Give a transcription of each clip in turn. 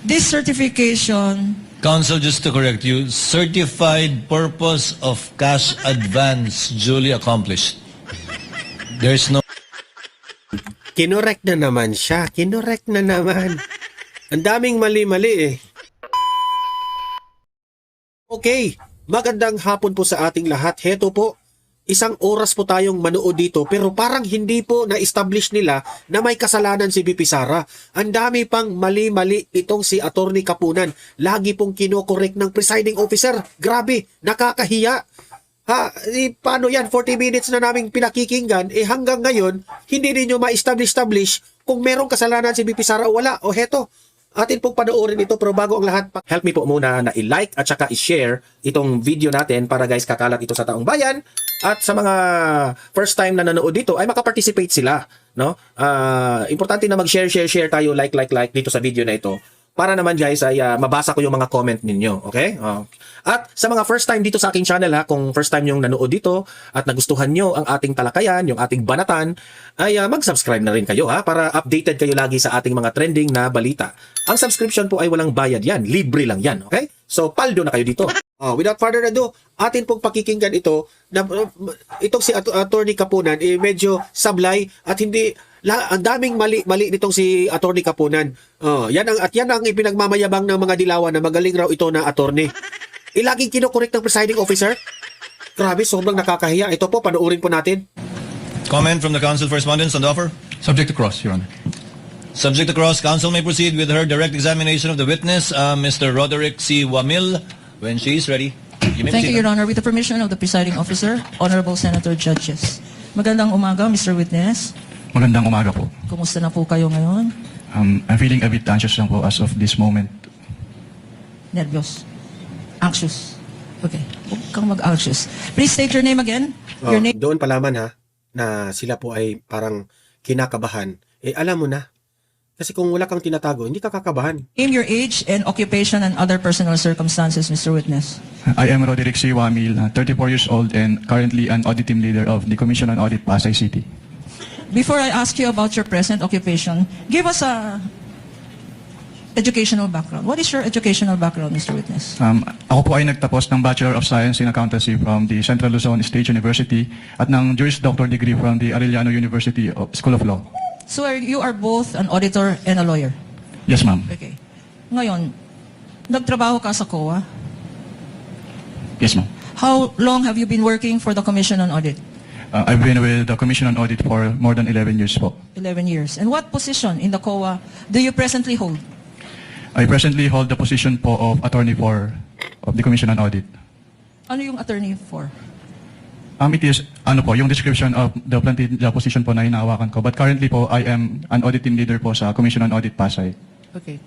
This certification, Counsel, just to correct you, certified purpose of cash advance duly accomplished. There's no... Kinorek na naman siya. Kinorek na naman. Ang daming mali-mali eh. Okay, magandang hapon po sa ating lahat. Heto po, isang oras po tayong manood dito pero parang hindi po na-establish nila na may kasalanan si VP Sara. Ang dami pang mali-mali itong si Attorney Kapunan. Lagi pong kinokorek ng presiding officer. Grabe, nakakahiya. Paano yan? 40 minutes na naming pinakikinggan, hanggang ngayon, hindi ninyo ma-establish kung merong kasalanan si VP Sara o wala. O heto, atin pong panoorin ito pero bago ang lahat, help me po muna na i-like at saka i-share itong video natin para guys kakalat ito sa taong bayan at sa mga first time na nanood dito ay makaparticipate sila, no? Importante na mag-share tayo, like dito sa video na ito para naman guys ay mabasa ko yung mga comment ninyo, okay? At sa mga first time dito sa aking channel kung first time yung nanood dito at nagustuhan nyo ang ating talakayan, yung ating banatan, ay mag-subscribe na rin kayo para updated kayo lagi sa ating mga trending na balita. Ang subscription po ay walang bayad yan, libre lang yan, okay? So paldo na kayo dito. Without further ado, atin pong pakikinggan ito na itong si Attorney Kapunan medyo sablay at hindi ang daming mali nitong si Attorney Kapunan. Yan ang ipinagmamayabang ng mga dilawan na magaling raw ito na attorney. Laging kinokorek ng presiding officer. Grabe, sobrang nakakahiya. Ito po, panoorin po natin. Comment from the counsel for respondents on the offer? Subject to cross, Your Honor. Subject to cross, counsel may proceed with her direct examination of the witness, Mr. Roderick C. Wamil, when she is ready. thank you, Your Honor. With the permission of the presiding officer, Honorable Senator Judges. Magandang umaga, Mr. Witness. Magandang umaga po. Kumusta na po kayo ngayon? I'm feeling a bit anxious lang po as of this moment. Nervyos? Anxious? Okay. Huwag kang mag-anxious. Please state your name again. Your name. Doon palaman na sila po ay parang kinakabahan. Alam mo na. Kasi kung wala kang tinatago, hindi ka kakabahan. Name, your age, and occupation and other personal circumstances, Mr. Witness. I am Roderick C. Wamil, 34 years old and currently an audit team leader of the Commission on Audit, Pasay City. Before I ask you about your present occupation, give us a educational background. What is your educational background, Mr. Witness? Ako po ay nagtapos ng Bachelor of Science in Accountancy from the Central Luzon State University at ng Juris Doctor degree from the Arellano University School of Law. So you are both an auditor and a lawyer? Yes, ma'am. Okay. Ngayon, nagtrabaho ka sa COA? Yes, ma'am. How long have you been working for the Commission on Audit? I've been with the Commission on Audit for more than 11 years po. 11 years. And what position in the COA do you presently hold? I presently hold the position po of attorney of the Commission on Audit. Ano yung attorney for? It is, yung description of the position po na hinahawakan ko. But currently po, I am an audit team leader po sa Commission on Audit Pasay. Okay.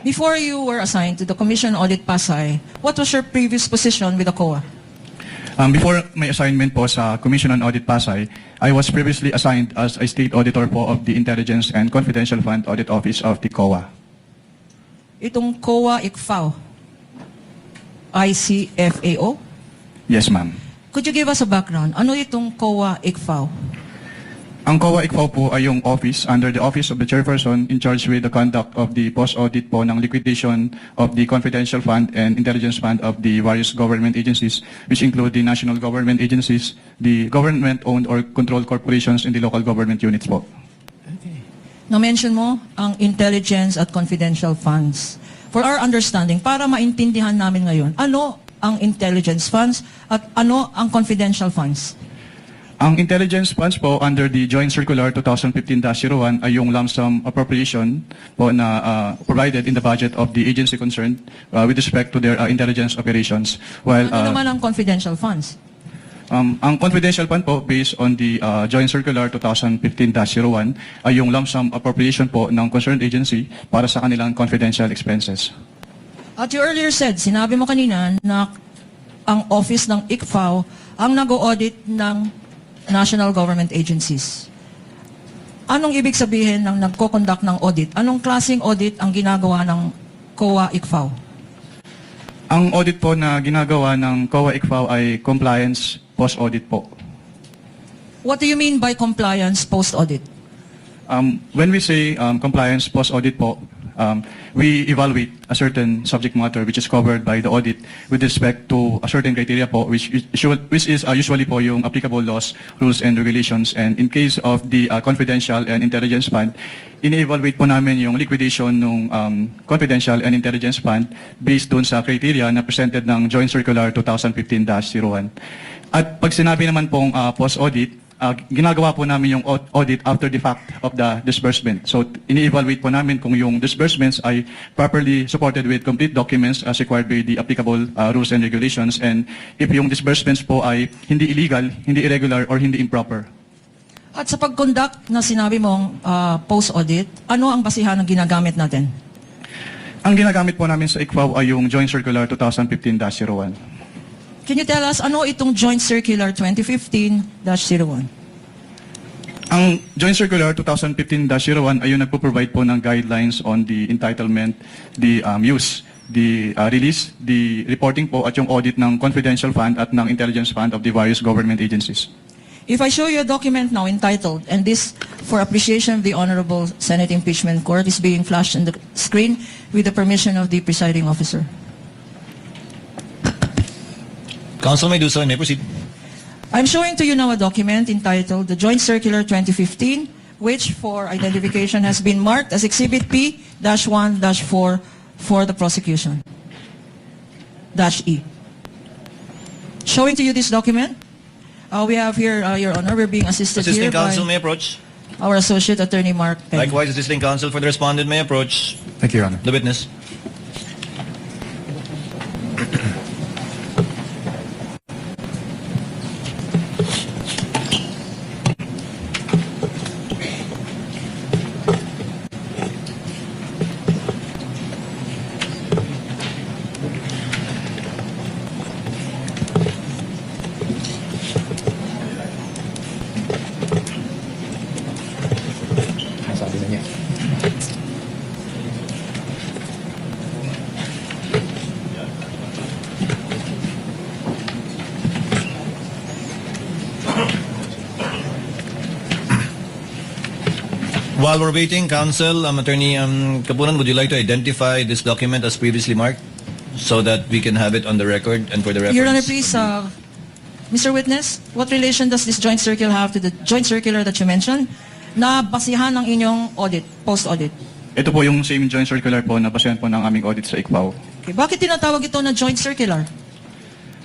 Before you were assigned to the Commission on Audit Pasay, what was your previous position with the COA? Before my assignment po sa Commission on Audit Pasay, I was previously assigned as a state auditor po of the Intelligence and Confidential Fund Audit Office of the COA. Itong COA ICFAO? ICFAO? Yes, ma'am. Could you give us a background? Ano itong COA ICFAO? Ang COA ICFAO po ay yung office under the office of the chairperson in charge with the conduct of the post-audit po ng liquidation of the confidential fund and intelligence fund of the various government agencies, which include the national government agencies, the government-owned or controlled corporations, and the local government units po. Okay. Na-mention mo ang intelligence at confidential funds. For our understanding, para maintindihan namin ngayon, ano ang intelligence funds at ano ang confidential funds? Ang intelligence funds po under the Joint Circular 2015-01 ay yung lump sum appropriation po na provided in the budget of the agency concerned with respect to their intelligence operations. While, ano naman ang confidential funds? Ang confidential fund po based on the Joint Circular 2015-01 ay yung lump sum appropriation po ng concerned agency para sa kanilang confidential expenses. At you earlier said, sinabi mo kanina na ang office ng ICFAO ang nag-audit ng national government agencies. Anong ibig sabihin ng nagko-conduct ng audit? Anong klaseng audit ang ginagawa ng COA ICFAO? Ang audit po na ginagawa ng COA ICFAO ay compliance post-audit po. What do you mean by compliance post-audit? When we say compliance post-audit po, we evaluate a certain subject matter which is covered by the audit with respect to a certain criteria po, which is usually po yung applicable laws, rules, and regulations. And in case of the confidential and intelligence fund, ini-evaluate po namin yung liquidation ng confidential and intelligence fund based dun sa criteria na presented ng Joint Circular 2015-01. At pag sinabi naman pong post-audit, ginagawa po namin yung audit after the fact of the disbursement. So, ini-evaluate po namin kung yung disbursements ay properly supported with complete documents as required by the applicable rules and regulations, and if yung disbursements po ay hindi illegal, hindi irregular, or hindi improper. At sa pag-conduct na sinabi mong post-audit, ano ang basihan ng ginagamit natin? Ang ginagamit po namin sa ICFAO ay yung Joint Circular 2015-01. Can you tell us, ano itong Joint Circular 2015-01? Ang Joint Circular 2015-01 ay yung nagpo-provide po ng guidelines on the entitlement, the use, the release, the reporting po at yung audit ng confidential fund at ng intelligence fund of the various government agencies. If I show you a document now entitled, and this for appreciation of the Honorable Senate Impeachment Court is being flashed on the screen with the permission of the presiding officer. Council may do so and may proceed. I'm showing to you now a document entitled the Joint Circular 2015, which for identification has been marked as Exhibit P-1-4 for the prosecution. -E. Showing to you this document, we have here, Your Honor, we're being assisted Assisting here by counsel may approach. our Associate Attorney Mark Penn. Likewise, assisting counsel for the respondent may approach. Thank you, Your Honor. The witness. While we're waiting, counsel, Attorney Kapunan, would you like to identify this document as previously marked so that we can have it on the record and for the reference? Your Honor, please, Mr. Witness, what relation does this joint circular have to the joint circular that you mentioned na basihan ng inyong audit, post-audit? Ito po yung same joint circular po na basehan po ng aming audit sa ICFAO. Okay. Bakit tinatawag ito na joint circular?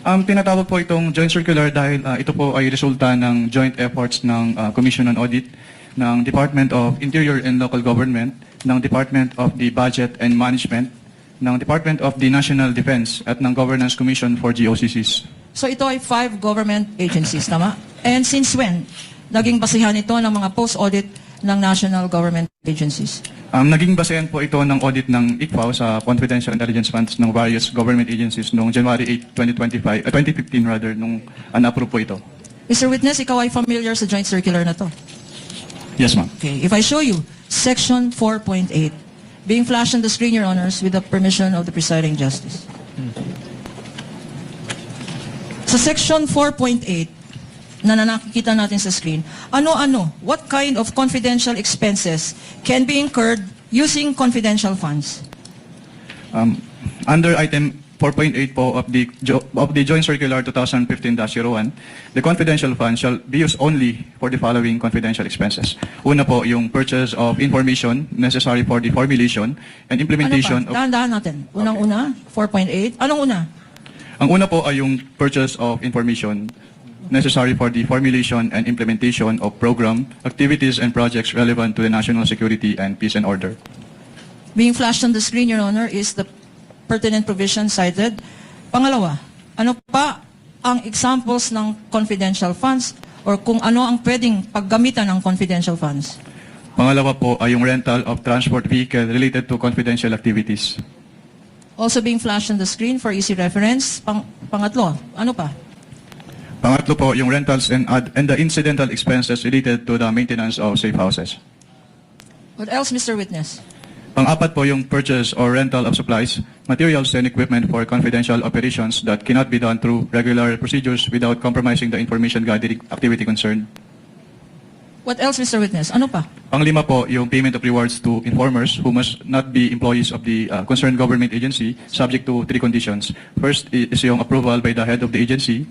Tinatawag po itong joint circular dahil ito po ay resulta ng joint efforts ng Commission on Audit, ng Department of Interior and Local Government, ng Department of the Budget and Management, ng Department of the National Defense, at ng Governance Commission for GOCCs. So ito ay 5 government agencies, tama? And since when naging basihan ito ng mga post-audit ng national government agencies? Naging basehan po ito ng audit ng ICFAO sa confidential intelligence funds ng various government agencies noong January 8, 2015 rather, nung na-approve po ito. Mr. Witness, ikaw ay familiar sa joint circular na to? Yes, ma'am. Okay. If I show you Section 4.8, being flashed on the screen, Your Honors, with the permission of the presiding justice. Sa Section 4.8, na nakikita natin sa screen, ano-ano, what kind of confidential expenses can be incurred using confidential funds? Under item 4.8 po of the Joint Circular 2015-01, the confidential fund shall be used only for the following confidential expenses. Una po, yung purchase of information necessary for the formulation and implementation Ano pa? Dahan-dahan natin. Unang-una, 4.8. Anong una? Ang una po ay yung purchase of information necessary for the formulation and implementation of program, activities, and projects relevant to the national security and peace and order. Being flashed on the screen, Your Honor, is the pertinent provision cited. Pangalawa, ano pa ang examples ng confidential funds or kung ano ang pwedeng paggamitan ng confidential funds? Pangalawa po ay yung rental of transport vehicle related to confidential activities. Also being flashed on the screen for easy reference. Pangatlo, ano pa? Pangatlo po yung rentals and the incidental expenses related to the maintenance of safe houses. What else, Mr. Witness? Pang-apat po yung purchase or rental of supplies, materials, and equipment for confidential operations that cannot be done through regular procedures without compromising the information gathering activity concerned. What else, Mr. Witness? Ano pa? Panglima po, yung payment of rewards to informers who must not be employees of the concerned government agency subject to 3 conditions. First is yung approval by the head of the agency.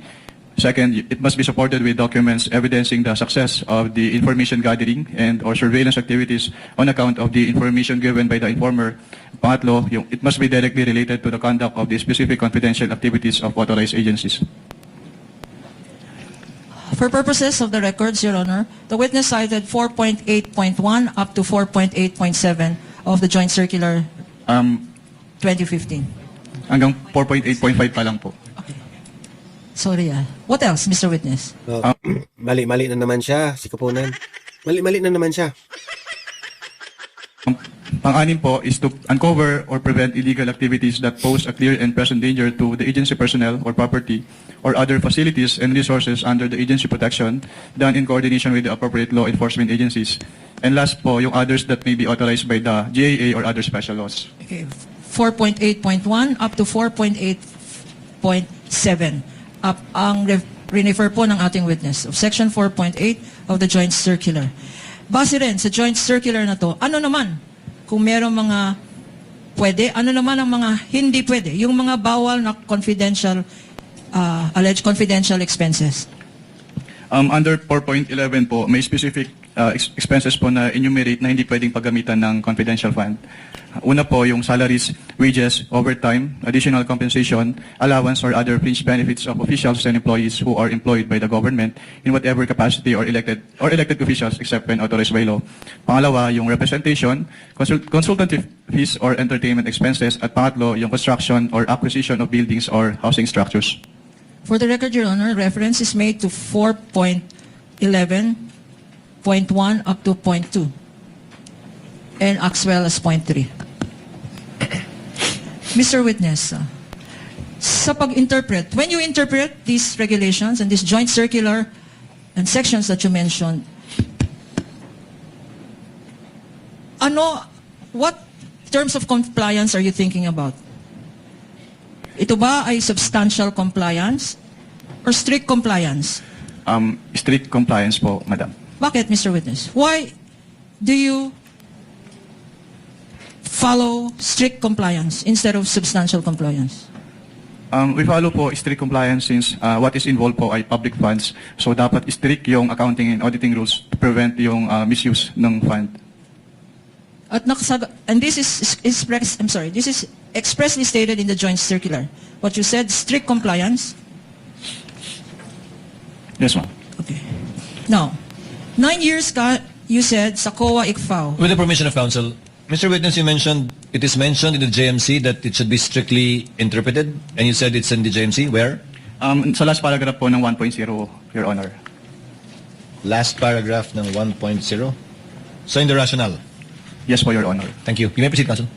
Second, it must be supported with documents evidencing the success of the information gathering and or surveillance activities on account of the information given by the informer. Pangatlo, it must be directly related to the conduct of the specific confidential activities of authorized agencies. For purposes of the records, Your Honor, the witness cited 4.8.1 up to 4.8.7 of the Joint Circular 2015. Hanggang 4.8.5 pa lang po. Sorry, What else, Mr. Witness? Mali-mali na naman siya, si Kapunan. Mali-mali na naman siya. Pang-anim po is to uncover or prevent illegal activities that pose a clear and present danger to the agency personnel or property or other facilities and resources under the agency protection done in coordination with the appropriate law enforcement agencies. And last po, yung others that may be authorized by the GAA or other special laws. Okay, 4.8.1 up to 4.8.7 up ang refer po ng ating witness of Section 4.8 of the Joint Circular. Base rin sa Joint Circular na to, ano naman kung merong mga pwede, ano naman ang mga hindi pwede, yung mga bawal na confidential, alleged confidential expenses. Under 4.11 po, may specific expenses po na enumerate na hindi pwedeng paggamitan ng confidential fund. Una po, yung salaries, wages, overtime, additional compensation, allowance, or other fringe benefits of officials and employees who are employed by the government in whatever capacity or elected officials except when authorized by law. Pangalawa, yung representation, consultative fees or entertainment expenses. At pangatlo, yung construction or acquisition of buildings or housing structures. For the record, Your Honor, reference is made to 4.11.1 up to .2 and as well as .3. Mr. Witness, sa pag-interpret, when you interpret these regulations and this joint circular and sections that you mentioned, what terms of compliance are you thinking about? Ito ba ay substantial compliance or strict compliance? Strict compliance po, Madam. Bakit, Mr. Witness? Why do you follow strict compliance instead of substantial compliance? We follow po strict compliance since what is involved po ay public funds. So dapat strict yung accounting and auditing rules to prevent yung misuse ng fund. And this is this is expressly stated in the joint circular. What you said, strict compliance. Yes, ma'am. Okay. Now, 9 years you said sa COA ICFAO. With the permission of counsel, Mr. Witness, it is mentioned in the JMC that it should be strictly interpreted, and you said it's in the JMC. Where? Sa last paragraph po ng 1.0, Your Honor. Last paragraph ng 1.0. So in the rationale. Yes po, Your Honor. Thank you. You may proceed, counsel.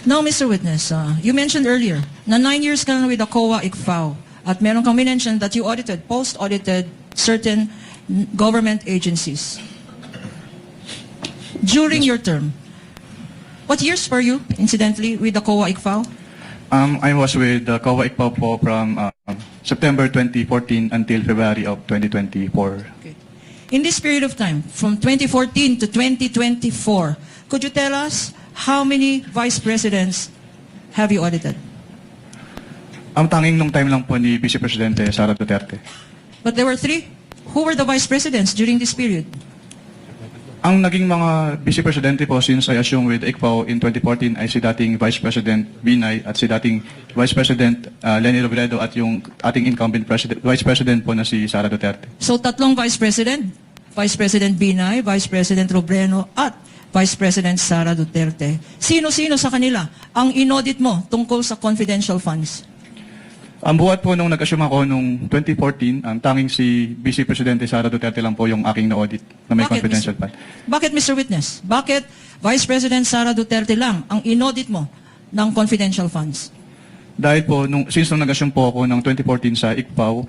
Now, Mr. Witness, you mentioned earlier na 9 years ka na with the COA ICFAO at meron kang mentioned that you post-audited certain government agencies. During your term, what years were you, incidentally, with the COA ICFAO? I was with the COA ICFAO po from September 2014 until February of 2024. Okay. In this period of time, from 2014 to 2024, could you tell us how many vice presidents have you audited? Ang tanging nung time lang po ni Vice Presidente Sara Duterte. But there were 3. Who were the vice presidents during this period? Ang naging mga Vice Presidente po since I assumed with ICFAO in 2014 ay si dating Vice President Binay at si dating Vice President Leni Robredo at yung ating incumbent Vice President po na si Sara Duterte. So, 3 vice president. Vice President Binay, Vice President Robredo, at Vice President Sara Duterte. Sino-sino sa kanila ang inaudit mo tungkol sa confidential funds? Ang buhat po nung nag-assume ako nung 2014, ang tanging si Vice Presidente Sara Duterte lang po yung aking na-audit na may confidential fund. Bakit, Mr. Witness? Bakit Vice President Sara Duterte lang ang inaudit mo ng confidential funds? Dahil po, since nung nag-assume po ako ng 2014 sa ICFAO,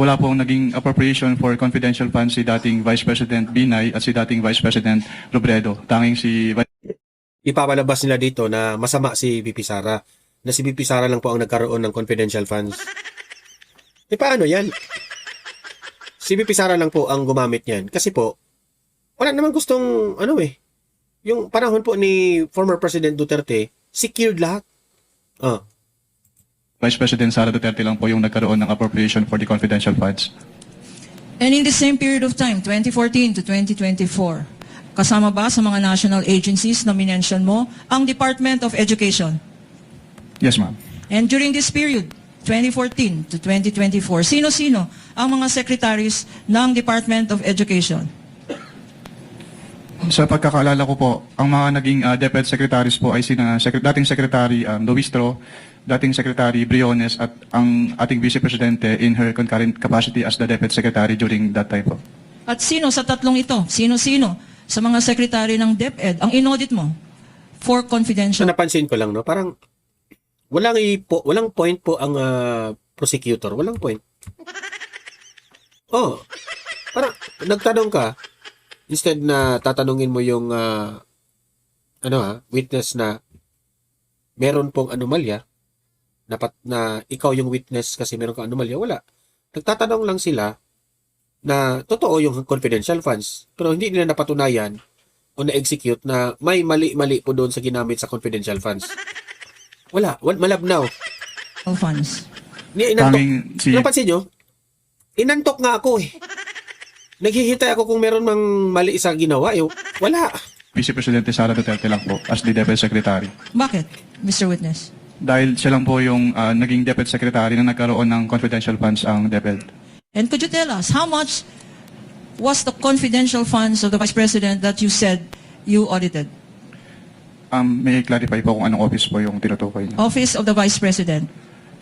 wala pong naging appropriation for confidential funds si dating Vice President Binay at si dating Vice President Robredo. Tanging si Ipapalabas nila dito na masama si VP Sara, na si VP Sara lang po ang nagkaroon ng confidential funds. Paano yan? Si VP Sara lang po ang gumamit niyan. Kasi po, wala naman gustong, yung panahon po ni former President Duterte, secured lahat. Vice President Sara Duterte lang po yung nagkaroon ng appropriation for the confidential funds. And in the same period of time, 2014 to 2024, kasama ba sa mga national agencies na minention mo ang Department of Education? Yes, ma'am. And during this period, 2014 to 2024, sino-sino ang mga secretaries ng Department of Education? Sa pagkakaalala ko po, ang mga naging DepEd secretaries po ay dating Secretary Luistro, dating Secretary Briones, at ang ating Vice Presidente in her concurrent capacity as the DepEd Secretary during that time po. At sino sa tatlong ito? Sino-sino sa mga secretary ng DepEd ang inaudit mo for So confidential? napansin ko lang, no? Parang walang point po ang prosecutor. Walang point. Parang nagtanong ka, instead na tatanungin mo yung witness na meron pong anomalya, na ikaw yung witness kasi meron kang anomalya, wala. Nagtatanong lang sila na totoo yung confidential funds, pero hindi nila napatunayan o na-execute na may mali-mali po doon sa ginamit sa confidential funds. Wala. Malabnaw. Funds. Napansin nyo? Inantok nga ako eh. Naghihintay ako kung meron mang mali sa ginawa. Wala. Vice Presidente Sara Duterte lang po as the DepEd Secretary. Bakit, Mr. Witness? Dahil siya lang po yung naging DepEd Secretary na nagkaroon ng confidential funds ang DepEd. And could you tell us, how much was the confidential funds of the Vice President that you said you audited? May I clarify po kung anong office po yung tinutukoy niyo? Office of the Vice President.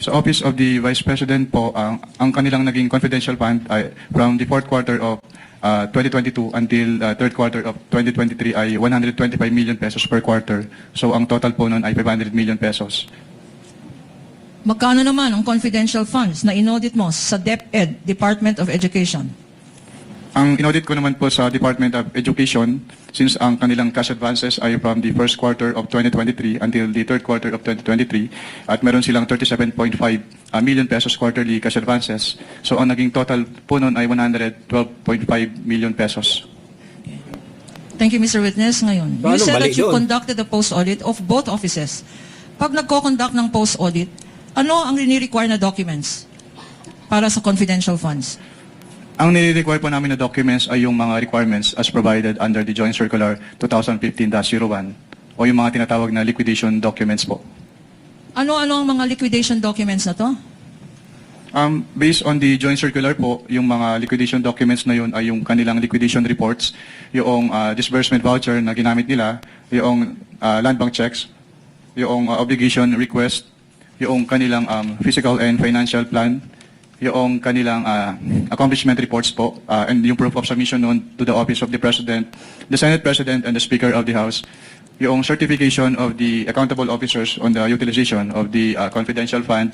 Sa Office of the Vice President po, ang kanilang naging confidential fund ay from the fourth quarter of 2022 until third quarter of 2023 ay 125 million pesos per quarter. So ang total po nun ay 500 million pesos. Magkano naman ang confidential funds na inaudit mo sa DepEd, Department of Education? Ang inaudit ko naman po sa Department of Education, since ang kanilang cash advances ay from the first quarter of 2023 until the third quarter of 2023, at meron silang 37.5 million pesos quarterly cash advances. So ang naging total po nun ay 112.5 million pesos. Thank you, Mr. Witness. Ngayon, you Paano said mali that you yun? conducted a post-audit of both offices. Pag nagko-conduct ng post-audit, ano ang rini-require na documents para sa confidential funds? Ang nire-require po namin na documents ay yung mga requirements as provided under the Joint Circular 2015-01 o yung mga tinatawag na liquidation documents po. Ano-ano ang mga liquidation documents na to? Based on the Joint Circular po, yung mga liquidation documents na yun ay yung kanilang liquidation reports, yung disbursement voucher na ginamit nila, yung land bank checks, yung obligation request, yung kanilang physical and financial plan, yung kanilang accomplishment reports po, and yung proof of submission noon to the Office of the President, the Senate President, and the Speaker of the House, yung certification of the accountable officers on the utilization of the confidential fund,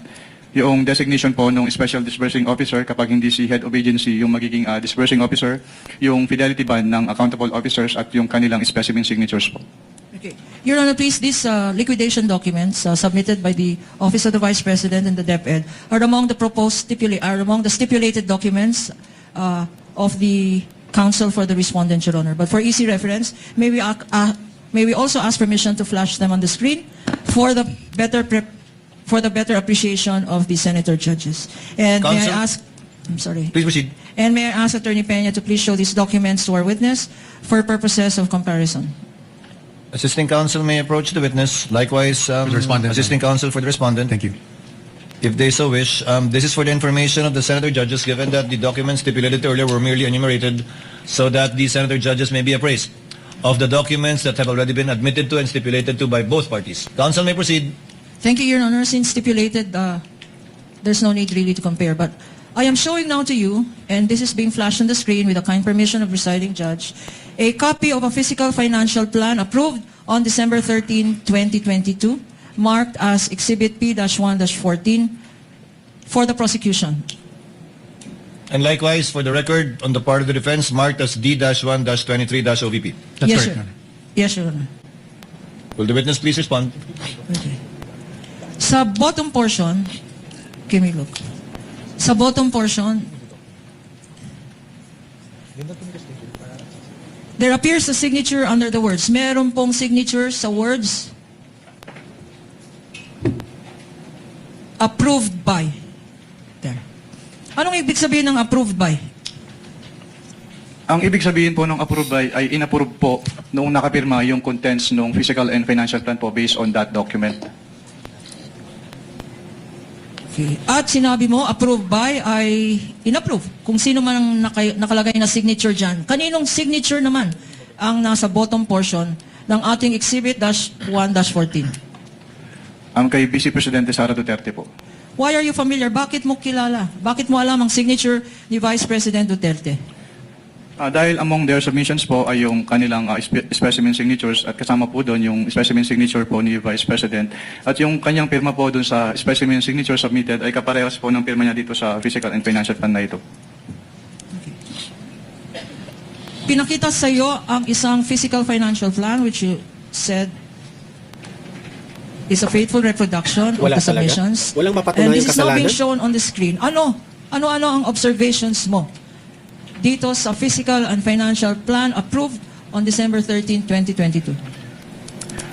yung designation po ng Special Disbursing Officer kapag hindi si Head of Agency yung magiging Disbursing Officer, yung fidelity bond ng accountable officers at yung kanilang specimen signatures po. Okay. Your Honor, please, these liquidation documents submitted by the Office of the Vice President and the DepEd are among the stipulated documents of the Council for the Respondent, Your Honor. But for easy reference, may we also ask permission to flash them on the screen for the better appreciation of the senator judges. And may I Counsel? ask, I'm sorry. Please proceed. And may I ask Attorney Peña to please show these documents to our witness for purposes of comparison. Assisting counsel may approach the witness. Likewise, the respondent. assisting counsel for the respondent. Thank you. If they so wish, this is for the information of the senator judges, given that the documents stipulated earlier were merely enumerated so that the senator judges may be appraised of the documents that have already been admitted to and stipulated to by both parties. Counsel may proceed. Thank you, Your Honor. Since stipulated, there's no need really to compare. But I am showing now to you, and this is being flashed on the screen with the kind permission of presiding judge, a copy of a fiscal financial plan approved on December 13, 2022, marked as Exhibit P-1-14 for the prosecution. And likewise, for the record, on the part of the defense, marked as D-1-23-OVP. That's Yes, correct, sir. Your Honor. Yes, Your Honor. Will the witness please respond? Okay. Sa bottom portion, give me a look. Sa bottom portion, There appears a signature under the words. Meron pong signature sa words approved by. There. Anong ibig sabihin ng approved by? Ang ibig sabihin po ng approve by ay inapprove po noong nakapirma yung contents ng physical and financial plan po based on that document. Okay. At sinabi mo, approved by ay inapprove. Kung sino man ang nakalagay na signature dyan. Kaninong signature naman ang nasa bottom portion ng ating Exhibit -1-14? Kay Vice Presidente Sara Duterte po. Why are you familiar? Bakit mo kilala? Bakit mo alam ang signature ni Vice President Duterte? Dahil among their submissions po ay yung kanilang specimen signatures at kasama po doon yung specimen signature po ni Vice President. At yung kanyang pirma po doon sa specimen signature submitted ay kaparehas po ng pirma niya dito sa physical and financial plan na ito. Pinakita sa iyo ang isang physical financial plan which you said is a faithful reproduction Wala of the talaga? submissions. Walang mapatunayang And this is now being kasalanan? shown on the screen. Ano ang observations mo dito sa physical and financial plan approved on December 13, 2022?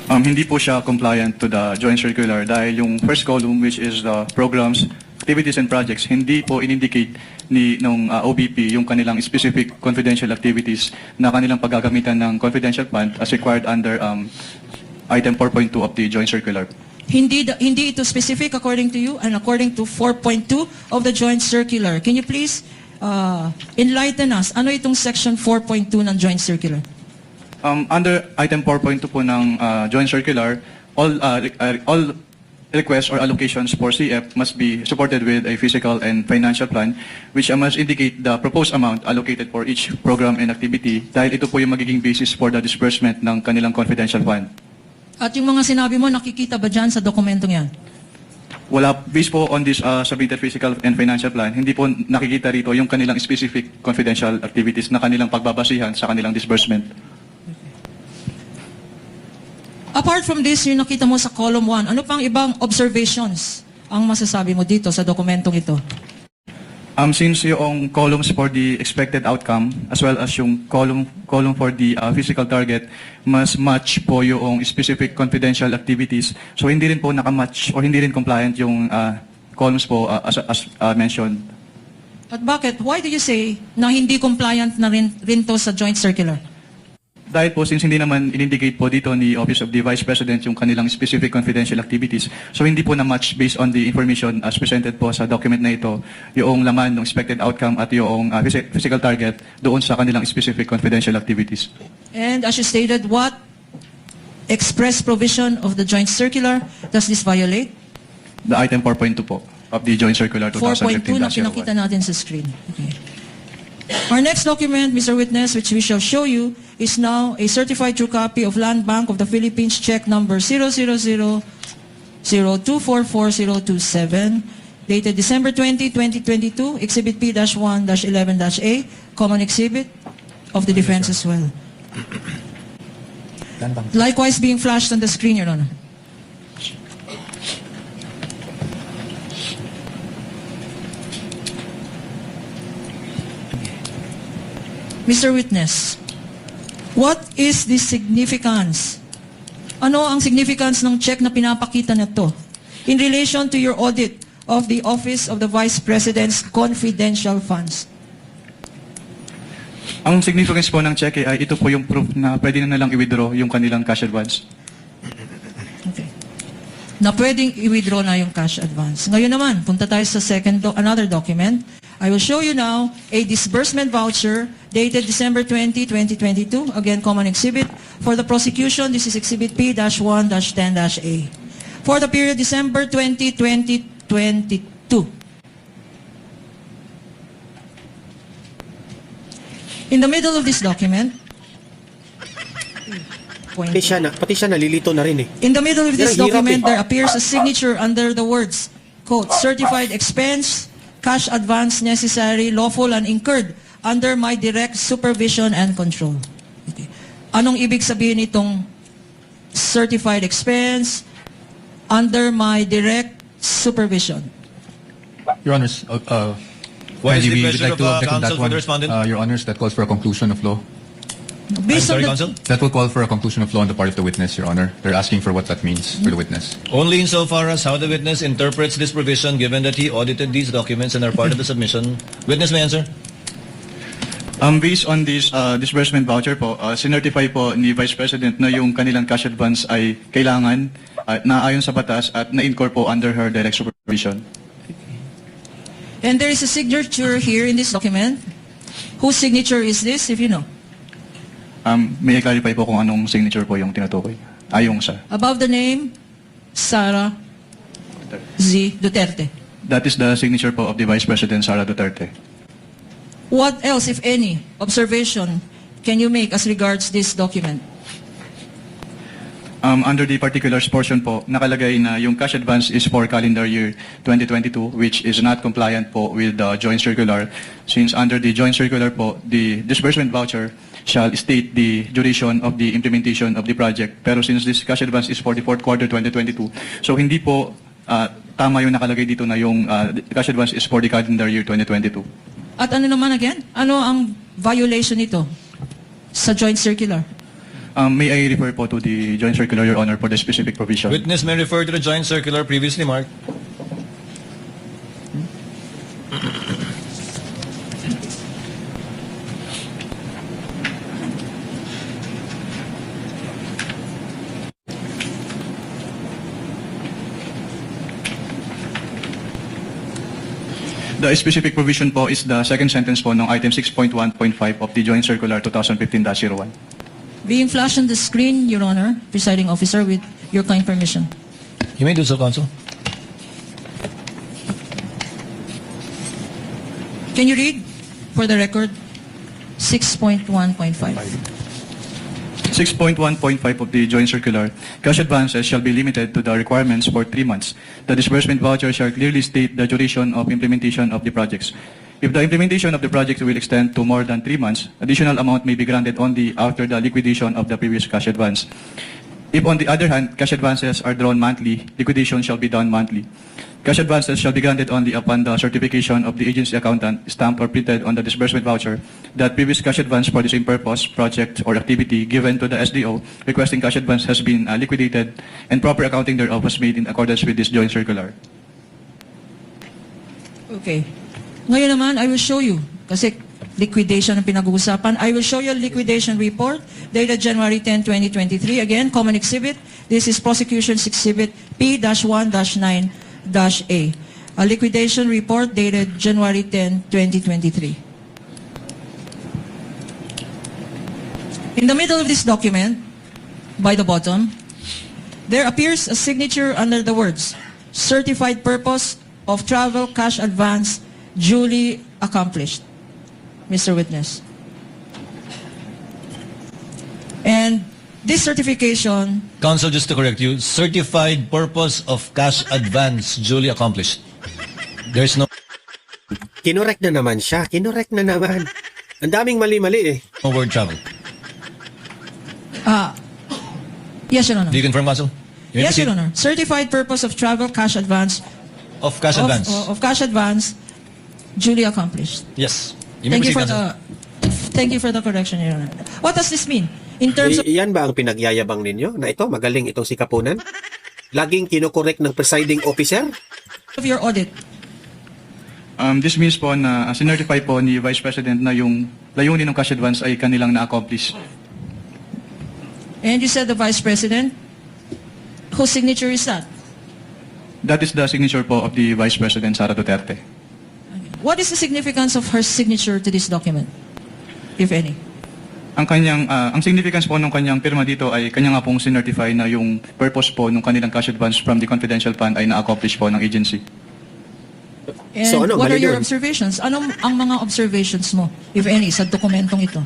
Hindi po siya compliant to the joint circular dahil yung first column which is the programs, activities and projects, hindi po in-indicate nung OBP yung kanilang specific confidential activities na kanilang paggagamitan ng confidential fund as required under item 4.2 of the joint circular. Hindi ito specific according to you and according to 4.2 of the joint circular. Can you please enlighten us? Ano itong section 4.2 ng joint circular? Under item 4.2 po ng joint circular, all requests or allocations for CF must be supported with a physical and financial plan which must indicate the proposed amount allocated for each program and activity dahil ito po yung magiging basis for the disbursement ng kanilang confidential fund. At yung mga sinabi mo, nakikita ba dyan sa dokumentong yan? Wala, based po on this submitted physical and financial plan, hindi po nakikita rito yung kanilang specific confidential activities na kanilang pagbabasihan sa kanilang disbursement. Apart from this, yung nakita mo sa column 1, ano pang ibang observations ang masasabi mo dito sa dokumentong ito? Since yung columns for the expected outcome as well as yung column for the physical target mas match po yung specific confidential activities. So hindi rin po nakamatch or hindi rin compliant yung columns po as mentioned. At bakit? Why do you say na hindi compliant na rin to sa joint circular? Dahil po, since hindi naman in-indicate po dito ni Office of the Vice President yung kanilang specific confidential activities, so hindi po na-match based on the information as presented po sa document na ito, yung laman ng expected outcome at yung physical target doon sa kanilang specific confidential activities. And as you stated, what express provision of the joint circular does this violate? The item 4.2 po of the Joint Circular 4.2 na 2015-01. pinakita natin sa screen. Okay. Our next document, Mr. Witness, which we shall show you, is now a certified true copy of Land Bank of the Philippines check number 00002444027, dated December 20, 2022, Exhibit P-1-11-A, common exhibit of the defense as well. Likewise being flashed on the screen, Your Honor. Mr. Witness, what is the significance? Ano ang significance ng check na pinapakita nito in relation to your audit of the Office of the Vice President's confidential funds? Ang significance po ng check ay ito po yung proof na pwede na nalang i-withdraw yung kanilang cash advance. Okay. Na pwedeng i-withdraw na yung cash advance. Ngayon naman, punta tayo sa another document. I will show you now a disbursement voucher dated December 20, 2022. Again, common exhibit. For the prosecution, this is Exhibit P-1-10-A. For the period December 20, 2022. In the middle of this document, Pati siya nalilito na rin eh. in the middle of this Yan ang hirap document, eh. there appears a signature under the words, quote, certified expense, cash advance necessary, lawful and incurred under my direct supervision and control. Okay. Anong ibig sabihin itong certified expense under my direct supervision? Your Honors, What is Kindly, the we would pleasure like of to object on counsel that for one. the respondent? Your Honors, that calls for a conclusion of law. I'm Based sorry, on the, counsel? That will call for a conclusion of law on the part of the witness, Your Honor. They're asking for what that means for the witness. Only insofar as how the witness interprets this provision, given that he audited these documents and are part of the submission. Witness may answer. Based on this disbursement voucher po, sinertify po ni Vice President na yung kanilang cash advance ay kailangan na ayon sa batas at na-incorporate po under her direct supervision. and there is a signature here in this document. Whose signature is this, if you know? May I clarify po kung anong signature po yung tinutukoy? Ayong sa. Above the name, Sara Z. Duterte. That is the signature po of the Vice President Sara Duterte. What else, if any, observation can you make as regards this document? Under the particulars portion po, nakalagay na yung cash advance is for calendar year 2022, which is not compliant po with the joint circular. Since under the joint circular po, the disbursement voucher shall state the duration of the implementation of the project. Pero since this cash advance is for the fourth quarter 2022, so hindi po tama yung nakalagay dito na yung cash advance is for the calendar year 2022. At ano naman again? Ano ang violation nito sa joint circular? May I refer po to the joint circular, Your Honor, for the specific provision? Witness may refer to the joint circular previously marked. The specific provision po is the second sentence po ng item 6.1.5 of the joint circular 2015-01. Being flashed on the screen, Your Honor, presiding officer, with your kind permission. You may do so, counsel. Can you read, for the record, 6.1.5? 6.1.5 of the joint circular, cash advances shall be limited to the requirements for 3 months. The disbursement voucher shall clearly state the duration of implementation of the projects. If the implementation of the project will extend to more than 3 months, additional amount may be granted only after the liquidation of the previous cash advance. If on the other hand, cash advances are drawn monthly, liquidation shall be done monthly. Cash advances shall be granted only upon the certification of the agency accountant stamped or printed on the disbursement voucher that previous cash advance for the same purpose, project, or activity given to the SDO requesting cash advance has been liquidated and proper accounting thereof was made in accordance with this joint circular. Okay. Ngayon naman, I will show you. Kasi liquidation ang pinag-uusapan. I will show you a liquidation report dated January 10, 2023. Again, common exhibit. This is prosecution's exhibit P-1-9-A. A liquidation report dated January 10, 2023. In the middle of this document, by the bottom, there appears a signature under the words, certified purpose of travel cash advance duly accomplished. Mr. Witness. And this certification, Counsel, just to correct you, certified purpose of cash advance duly accomplished. There's no Kinorek na naman siya. Kinorek na naman. Ang daming mali-mali eh. word travel. yes, Your Honor. Do you confirm, counsel? You may Yes, proceed. Your Honor. Certified purpose of travel cash advance Of cash advance. of cash advance duly accomplished. Yes. You may proceed, counsel. Thank you for the correction, Your Honor. What does this mean in terms of Yan ba ang pinagyayabang ninyo? Na ito, magaling itong si Kapunan? Laging kinokorek ng presiding officer? your audit? This means po na sinertify po ni Vice President na yung layunin ng cash advance ay kanilang na-accomplish. And you said the Vice President, whose signature is that? That is the signature po of the Vice President Sara Duterte. What is the significance of her signature to this document, if any? Ang significance po ng kanyang pirma dito ay kanya nga pong sinertify na yung purpose po ng kanilang cash advance from the confidential fund ay na-accomplish po ng agency. And So, ano, what are mali your doon? observations? Ano ang mga observations mo, if any, sa dokumentong ito?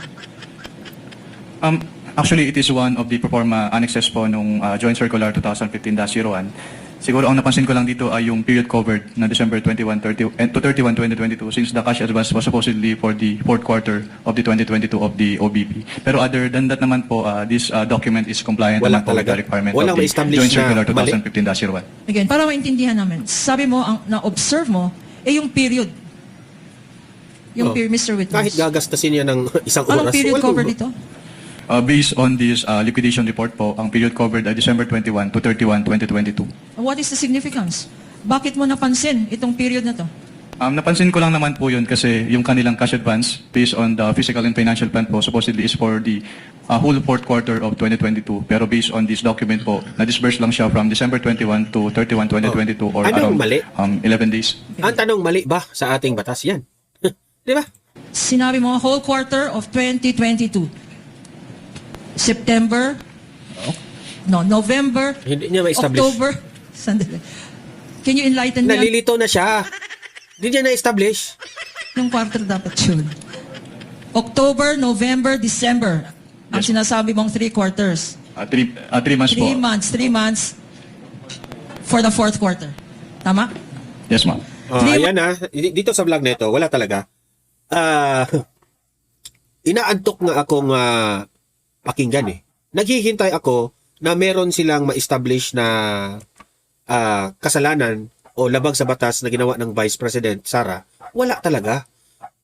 Actually, it is one of the proforma annexes po nung Joint Circular 2015-01. Siguro ang napansin ko lang dito ay yung period covered na December 21 to 31, 2022 since the cash advance was supposedly for the fourth quarter of the 2022 of the OBP. Pero other than that naman po, this document is compliant Wala naman po with talaga. the requirement Walang of the ma-establish Joint na Circular mali. 2015-01. Again, para maintindihan namin, sabi mo, ang na-observe mo, yung period. Yung Oh. Mr. Witness. Kahit gagastasin niya ng isang Anong oras. period walang cover problema. dito? Based on this liquidation report po, ang period covered ay December 21 to 31, 2022. What is the significance? Bakit mo napansin itong period na to? Napansin ko lang naman po yun kasi yung kanilang cash advance based on the physical and financial plan po supposedly is for the whole fourth quarter of 2022. Pero based on this document po, na-disburse lang siya from December 21 to 31, 2022 or Anong around mali? 11 days. Ang tanong, mali ba sa ating batas yan? Di ba? Sinabi mo, whole quarter of 2022. September, November, Hindi niya ma-establish. October. Sandali. Can you enlighten me? Nalilito na siya. Hindi niya na-establish. Yung quarter dapat yun. October, November, December. Ang sinasabi mong 3 quarters. 3 months po. 3 months for the fourth quarter. Tama? Yes, ma'am. Ayan na. Dito sa vlog na ito, wala talaga. Inaantok nga akong pakinggan eh. Naghihintay ako na meron silang ma-establish na kasalanan o labag sa batas na ginawa ng Vice President Sara. Wala talaga.